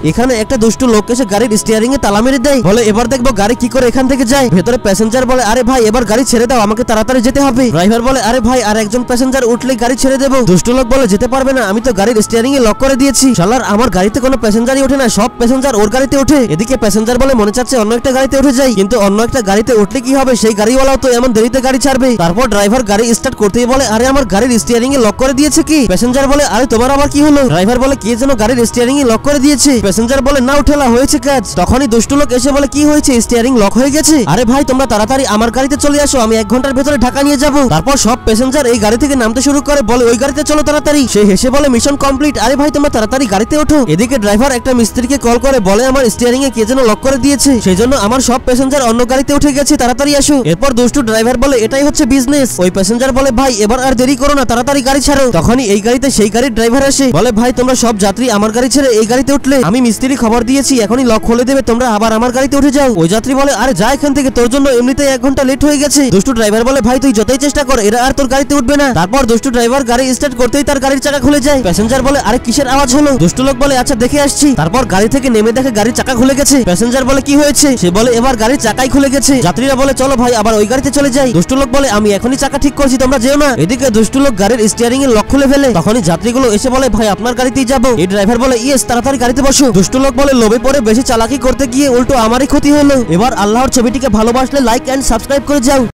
এখানে একটা দুষ্টু লোক এসে গাড়ির স্টিয়ারিং এ তালা মেরে দেয়, বলে এবার দেখবো গাড়ি কি করে এখান থেকে যায়। ভেতরে প্যাসেঞ্জার বলে আরে ভাই এবার গাড়ি ছেড়ে দাও, আমাকে তাড়াতাড়ি যেতে হবে। ড্রাইভার বলে আরে ভাই আর একজন প্যাসেঞ্জার উঠলেই গাড়ি ছেড়ে দেবো। দুষ্টু লোক বলে যেতে পারবে না, আমি তো গাড়ির স্টিয়ারিং এ লক করে দিয়েছি। শালার আমার গাড়িতে কোনো প্যাসেঞ্জারই ওঠে না, সব প্যাসেঞ্জার ওর গাড়িতে ওঠে। এদিকে প্যাসেঞ্জার বলে মনে চাচ্ছে অন্য একটা গাড়িতে উঠে যাই, কিন্তু অন্য একটা গাড়িতে উঠলে কি হবে, সেই গাড়িওয়ালাও তো এমন দেরিতে গাড়ি ছাড়বে। তারপর ড্রাইভার গাড়ি স্টার্ট করতেই বলে আরে আমার গাড়ির স্টিয়ারিং এ লক করে দিয়েছে কি। প্যাসেঞ্জার বলে আরে তোমার আবার কি হলো। ড্রাইভার বলে কে যেন গাড়ির স্টিয়ারিং এ লক করে দিয়েছে। প্যাসেঞ্জার বলে না উঠেলা হয়েছে কাজ। তখনই দুষ্টু লোক এসে বলে কি হয়েছে, স্টিয়ারিং লক হয়ে গেছে। আরে ভাই তোমরা তাড়াতাড়ি আমার গাড়িতে চলে আসো, আমি 1 ঘন্টার ভেতরে ঢাকা নিয়ে যাব। তারপর সব প্যাসেঞ্জার এই গাড়ি থেকে নামতে শুরু করে, বলে ওই গাড়িতে চলো তাড়াতাড়ি। সে হেসে বলে মিশন কমপ্লিট, আরে ভাই তোমরা তাড়াতাড়ি গাড়িতে ওঠো। এদিকে ড্রাইভার একটা মিস্ত্রিকে কল করে বলে আমার স্টিয়ারিং এ কে যেন লক করে দিয়েছে, সেই জন্য আমার সব প্যাসেঞ্জার অন্য গাড়িতে উঠে গেছে, তাড়াতাড়ি আসো। এরপর দুষ্টু ড্রাইভার বলে এটাই হচ্ছে বিজনেস। ওই প্যাসেঞ্জার বলে ভাই এবার আর দেরি করো না, তাড়াতাড়ি গাড়ি ছাড়ো। তখনই এই গাড়িতে সেই গাড়ির ড্রাইভার আসে, বলে ভাই তোমরা সব যাত্রী আমার গাড়ি ছেড়ে এই গাড়িতে উঠলে, আমি মিস্ত্রি খবর দিয়েছি এখনই লক খুলে দেবে, তোমরা আবার আমার গাড়িতে উঠে যাও। ওই যাত্রী বলে আরে যা এখান থেকে, তোর জন্য এমনিতেই 1 ঘন্টা লেট হয়ে গেছে। দুষ্টু ড্রাইভার বলে ভাই তুই যতই চেষ্টা কর এরা আর তোর গাড়িতে উঠবে না। তারপর দুষ্টু ড্রাইভার গাড়ি স্টার্ট করতেই তার গাড়ির চাকা খুলে যায়। প্যাসেঞ্জার বলে আরে কিসের আওয়াজ হলো। দুষ্টু লোক বলে আচ্ছা দেখে আসছি। তারপর গাড়ি থেকে নেমে দেখে গাড়ির চাকা খুলে গেছে। প্যাসেঞ্জার বলে কি হয়েছে, সে বলে এবার গাড়ির চাকাই খুলে গেছে। যাত্রীরা বলে চলো ভাই আবার ওই গাড়িতে চলে যাই। দুষ্টু লোক বলে আমি এখনই চাকা ঠিক করছি, তোমরা যেও না। এদিকে দুষ্টু লোক গাড়ির স্টিয়ারিং এর লক খুলে ফেলে। তখনই যাত্রীগুলো এসে বলে ভাই আপনার গাড়িতেই যাবো। এই ড্রাইভার বলে ইয়েস তাড়াতাড়ি গাড়িতে বসো। দুষ্টু লোক বলে লোভে পড়ে বেশি চালাকি করতে গিয়ে উল্টো আমারই ক্ষতি হলো। এবার আল্লাহর ছবিটিকে ভালোবাসলে লাইক এন্ড সাবস্ক্রাইব করে যাও।